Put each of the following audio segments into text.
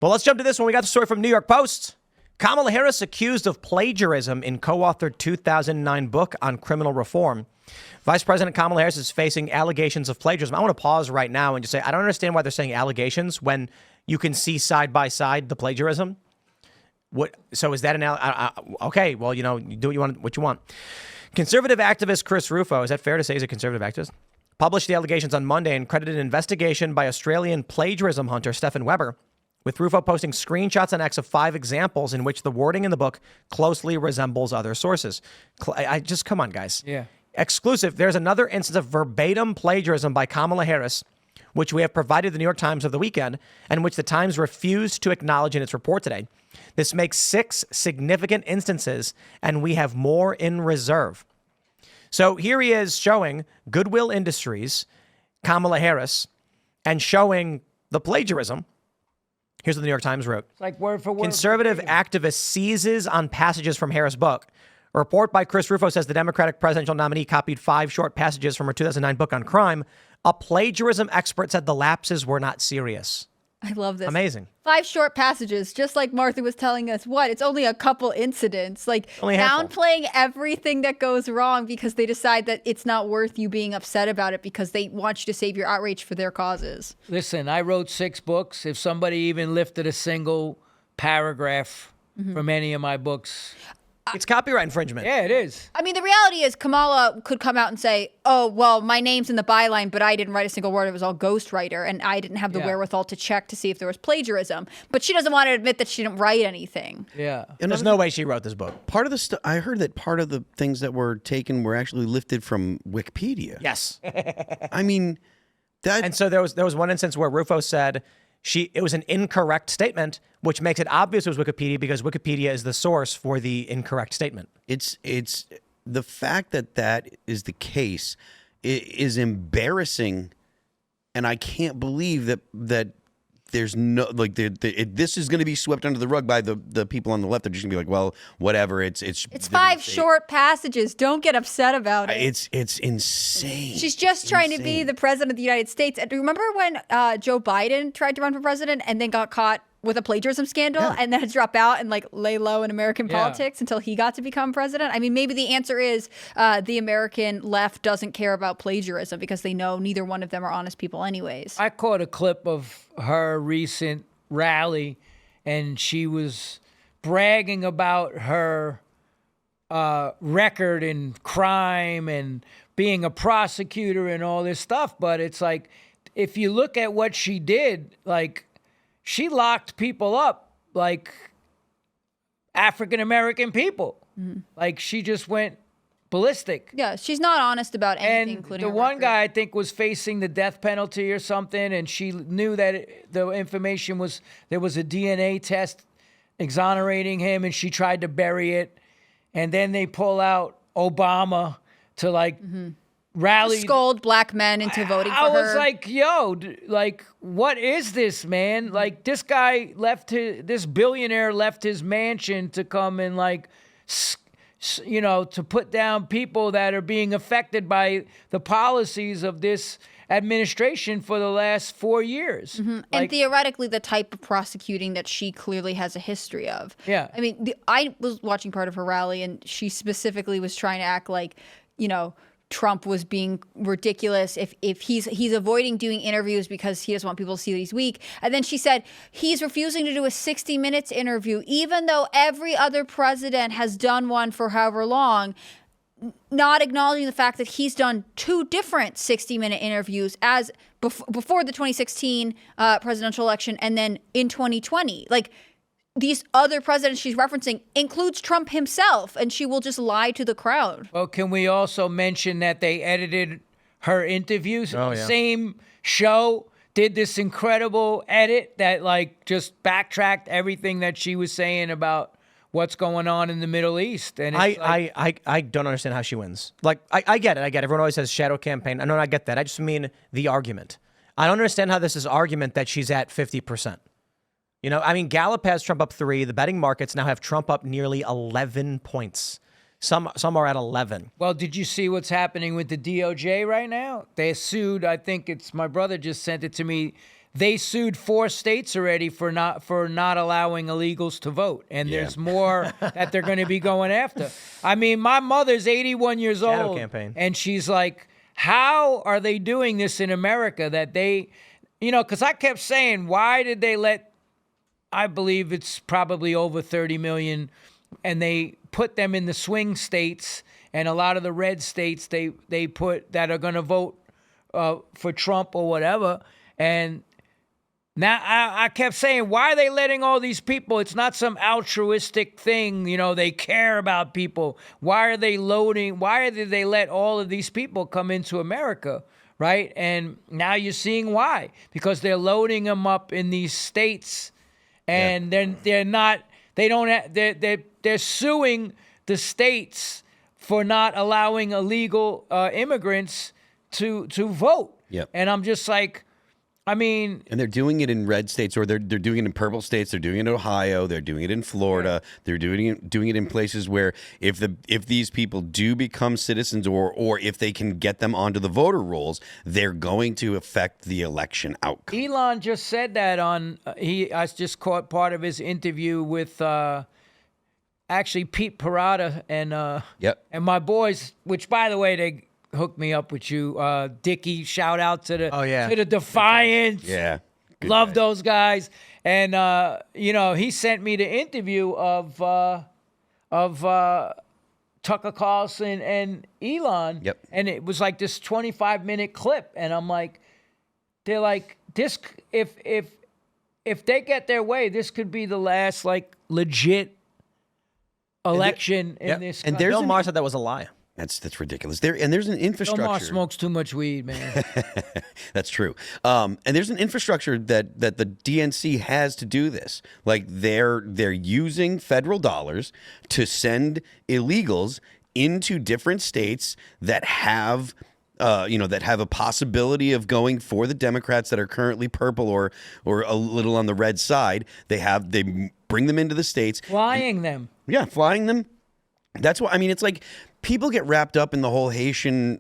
Well, let's jump to this one. We got the story from New York Post. Kamala Harris accused of plagiarism in co-authored 2009 book on criminal reform. Vice President Kamala Harris is facing allegations of plagiarism. I want to pause right now and just say, I don't understand why they're saying allegations when you can see side by side the plagiarism. What? So is that an okay? Well, you know, you do what you want. Conservative activist Chris Rufo, is that fair to say he's a conservative activist? Published the allegations on Monday and credited an investigation by Australian plagiarism hunter Stephen Weber, with Rufo posting screenshots on X of 5 examples in which the wording in the book closely resembles other sources. Come on, guys. Yeah. Exclusive. There's another instance of verbatim plagiarism by Kamala Harris, which we have provided the New York Times over the weekend, and which the Times refused to acknowledge in its report today. This makes 6 significant instances, and we have more in reserve. So here he is showing Goodwill Industries, Kamala Harris, and showing the plagiarism. Here's what the New York Times wrote. It's like word for word. Conservative activist seizes on passages from Harris' book. A report by Chris Rufo says the Democratic presidential nominee copied 5 short passages from her 2009 book on crime. A plagiarism expert said the lapses were not serious. I love this. Amazing. 5 short passages, just like Martha was telling us. What? It's only a couple incidents. Like downplaying everything that goes wrong because they decide that it's not worth you being upset about it because they want you to save your outrage for their causes. Listen, I wrote 6 books. If somebody even lifted a single paragraph from any of my books, it's copyright infringement. Yeah, it is. I mean, the reality is Kamala could come out and say, oh, well, my name's in the byline, but I didn't write a single word. It was all ghostwriter, and I didn't have the wherewithal to check to see if there was plagiarism. But she doesn't want to admit that she didn't write anything. Yeah. And there's no way she wrote this book. Part of the I heard that part of the things that were taken were actually lifted from Wikipedia. Yes. I mean, that. And so there was one instance where Rufo said it was an incorrect statement, which makes it obvious it was Wikipedia because Wikipedia is the source for the incorrect statement. It's the fact that that is the case is embarrassing, and I can't believe that there's no this is going to be swept under the rug by the people on the left. They're just going to be like, well, whatever. It's 5 short passages. Don't get upset about it. It's insane. She's just trying to be the president of the United States. And remember when Joe Biden tried to run for president and then got caught with a plagiarism scandal and then had to drop out and like lay low in American politics until he got to become president? I mean, maybe the answer is the American left doesn't care about plagiarism because they know neither one of them are honest people anyways. I caught a clip of her recent rally, and she was bragging about her record in crime and being a prosecutor and all this stuff. But it's like, if you look at what she did, like, she locked people up like African-American people. Like, she just went ballistic. Yeah, she's not honest about anything, and including the her one record. guy, I think, was facing the death penalty or something, and she knew that the information was, there was a DNA test exonerating him, and she tried to bury it. And then they pull out Obama to, like, rally, scold black men into voting for her. I was like, yo, like, what is this, man? Like, this guy this billionaire left his mansion to come and, like, to put down people that are being affected by the policies of this administration for the last 4 years. Like, and theoretically, the type of prosecuting that she clearly has a history of. Yeah. I mean, I was watching part of her rally, and she specifically was trying to act like, Trump was being ridiculous if he's avoiding doing interviews because he doesn't want people to see that he's weak. And then she said he's refusing to do a 60 Minutes interview, even though every other president has done one for however long, not acknowledging the fact that he's done 2 different 60-minute interviews as before the 2016 presidential election and then in 2020. Like, these other presidents she's referencing includes Trump himself, and she will just lie to the crowd. Well, can we also mention that they edited her interviews? Oh, yeah. Same show did this incredible edit that, like, just backtracked everything that she was saying about what's going on in the Middle East. And it's I don't understand how she wins. Like, I get it. Everyone always says shadow campaign. I get that. I just mean the argument. I don't understand how this is argument that she's at 50%. Gallup has Trump up 3. The betting markets now have Trump up nearly 11 points. Some are at 11. Well, did you see what's happening with the DOJ right now? They sued, I think it's my brother just sent it to me. they sued 4 states already for not allowing illegals to vote, and there's more that they're going to be going after. I mean, my mother's 81 years Shadow old, campaign. and she's like, how are they doing this in America? That they, because I kept saying, why did they let, I believe it's probably over 30 million, and they put them in the swing states, and a lot of the red states they put that are going to vote for Trump or whatever. And now I kept saying, why are they letting all these people? It's not some altruistic thing, they care about people. Why are they loading? Why did they let all of these people come into America, right? And now you're seeing why. Because they're loading them up in these states, and then they're suing the states for not allowing illegal immigrants to vote. Yep. And I'm just like, I mean, and they're doing it in red states, or they're doing it in purple states. They're doing it in Ohio. They're doing it in Florida. They're doing it in places where if these people do become citizens, or if they can get them onto the voter rolls, they're going to affect the election outcome. Elon just said that I just caught part of his interview with actually Pete Parada and my boys, which by the way they hooked me up with you, Dickie. Shout out to the Defiance. Yeah, good love guy. those guys. And he sent me the interview of Tucker Carlson and Elon. Yep. And it was like this 25-minute clip, and I'm like, they're like, this if they get their way, this could be the last like legit election in this and country. there's Bill Maher said that was a lie. That's ridiculous. There's an infrastructure. Bill Maher smokes too much weed, man. That's true. And there's an infrastructure that the DNC has to do this. Like they're using federal dollars to send illegals into different states that have a possibility of going for the Democrats that are currently purple or a little on the red side. They bring them into the states. Flying them. Yeah, flying them. That's why, I mean, it's like people get wrapped up in the whole Haitians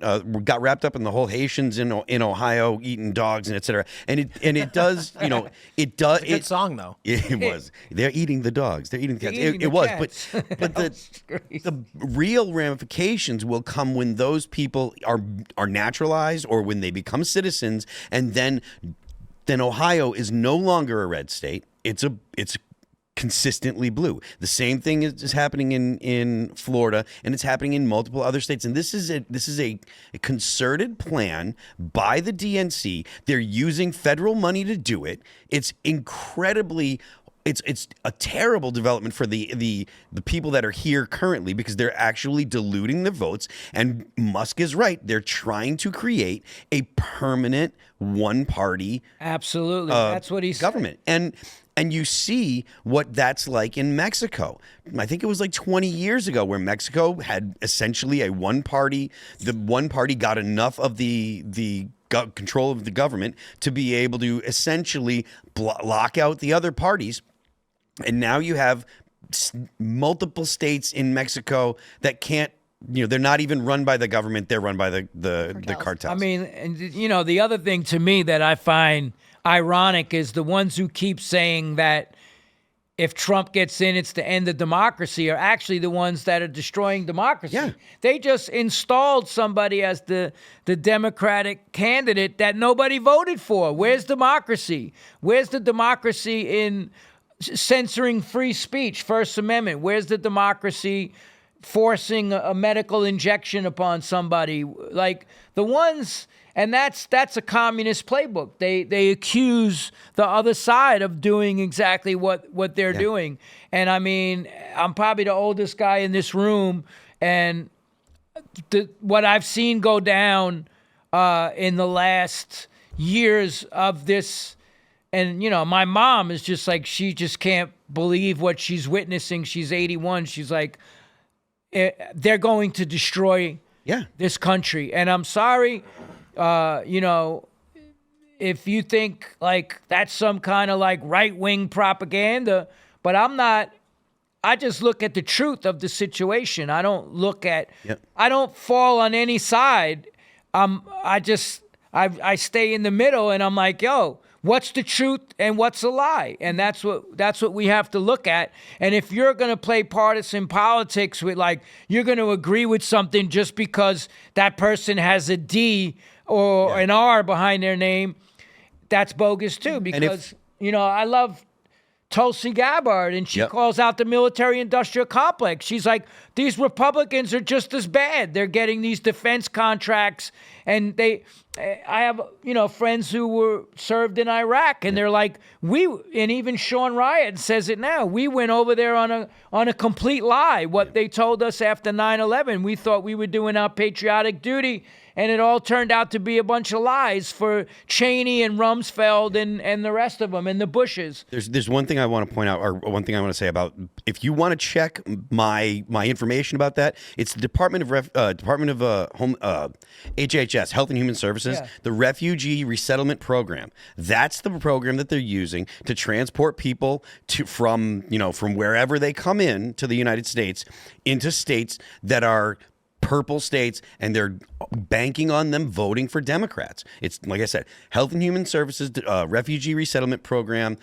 in Ohio eating dogs and et cetera. And it does, it does. Good song though. It was. They're eating the dogs. They're eating the cats. It was. But the real ramifications will come when those people are naturalized, or when they become citizens, and then Ohio is no longer a red state. It's consistently blue. The same thing is happening in Florida, and it's happening in multiple other states. And this is a concerted plan by the DNC. They're using federal money to do it. It's incredibly. It's a terrible development for the people that are here currently, because they're actually diluting the votes. And Musk is right. They're trying to create a permanent one-party Absolutely. That's what he's government. And you see what that's like in Mexico. I think it was like 20 years ago where Mexico had essentially a one party. The one party got enough of the control of the government to be able to essentially lock out the other parties. And now you have multiple states in Mexico that can't, they're not even run by the government. They're run by the cartels. I mean, and the other thing to me that I find ironic is the ones who keep saying that if Trump gets in, it's the end of democracy, are actually the ones that are destroying democracy. Yeah. They just installed somebody as the Democratic candidate that nobody voted for. Where's democracy? Where's the democracy in censoring free speech, First Amendment? Where's the democracy forcing a medical injection upon somebody? Like the ones... And that's a communist playbook. They accuse the other side of doing exactly what they're doing. And I mean, I'm probably the oldest guy in this room, and what I've seen go down in the last years of this, and my mom is just like, she just can't believe what she's witnessing. She's 81. She's like, they're going to destroy this country. And I'm sorry. If you think like that's some kind of like right-wing propaganda, but I'm not. I just look at the truth of the situation. I don't look at, I don't fall on any side. I stay in the middle, and I'm like, yo, what's the truth and what's a lie? And that's what we have to look at. And if you're going to play partisan politics with, like, you're going to agree with something just because that person has a D or an R behind their name, that's bogus too. Because, I love Tulsi Gabbard, and she calls out the military-industrial complex. She's like, these Republicans are just as bad. They're getting these defense contracts, and I have, friends who were served in Iraq, and they're like, and even Sean Ryan says it now, we went over there on a complete lie. What they told us after 9/11, we thought we were doing our patriotic duty, and it all turned out to be a bunch of lies for Cheney and Rumsfeld and the rest of them and the Bushes. There's one thing I want to point out, or one thing I want to say about, if you want to check my information about that, it's the Department of HHS, Health and Human Services, the Refugee Resettlement Program. That's the program that they're using to transport people from wherever they come in to the United States into states that are purple states, and they're banking on them voting for Democrats. It's, like I said, Health and Human Services, Refugee Resettlement Program.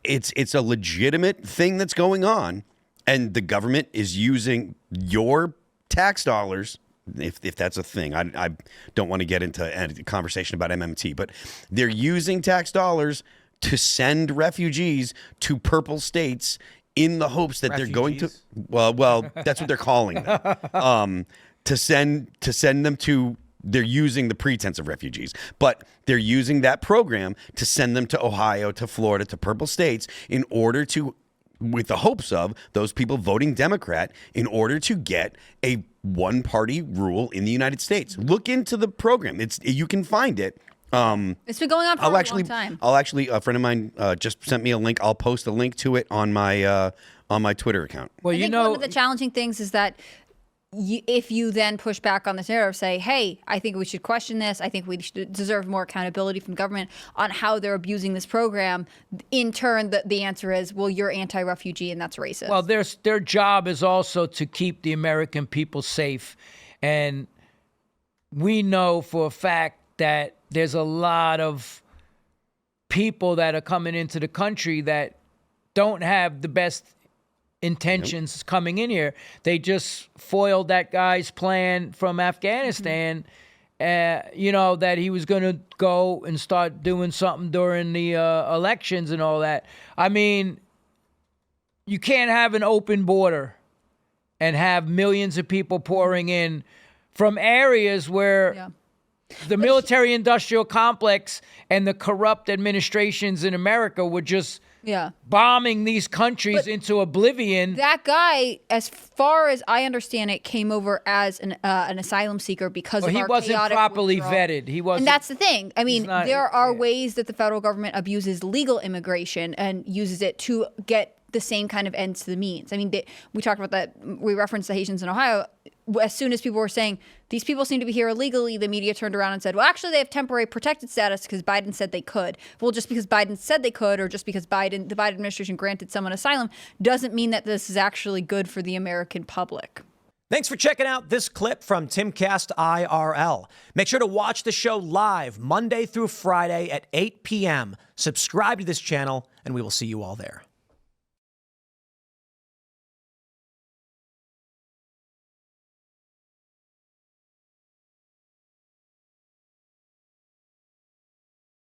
It's a legitimate thing that's going on, and the government is using your tax dollars, if that's a thing. I don't want to get into a conversation about MMT, but they're using tax dollars to send refugees to purple states in the hopes that they're going to, well, that's what they're calling them. To send them to, they're using the pretense of refugees, but they're using that program to send them to Ohio, to Florida, to purple states in order to, with the hopes of those people voting Democrat, in order to get a one-party rule in the United States. Look into the program. You can find it. It's been going on for a long time. A friend of mine just sent me a link. I'll post a link to it on my Twitter account. Well, I think one of the challenging things is that if you then push back on this narrative, say, hey, I think we should question this. I think we should deserve more accountability from government on how they're abusing this program. In turn, the answer is, well, you're anti-refugee and that's racist. Well, their job is also to keep the American people safe. And we know for a fact that there's a lot of people that are coming into the country that don't have the best intentions coming in here. They just foiled that guy's plan from Afghanistan, that he was going to go and start doing something during the elections and all that. I mean, you can't have an open border and have millions of people pouring in from areas where the military-industrial complex and the corrupt administrations in America were just bombing these countries into oblivion. That guy, as far as I understand it, came over as an asylum seeker because of our chaotic he wasn't properly withdrawal. vetted. He wasn't. And that's the thing. I mean, there are ways that the federal government abuses legal immigration and uses it to get the same kind of ends to the means. I mean, we talked about that. We referenced the Haitians in Ohio. As soon as people were saying, these people seem to be here illegally, the media turned around and said, well, actually, they have temporary protected status because Biden said they could. Well, just because Biden said they could, or just because the Biden administration granted someone asylum, doesn't mean that this is actually good for the American public. Thanks for checking out this clip from Timcast IRL. Make sure to watch the show live Monday through Friday at 8 p.m. Subscribe to this channel, and we will see you all there.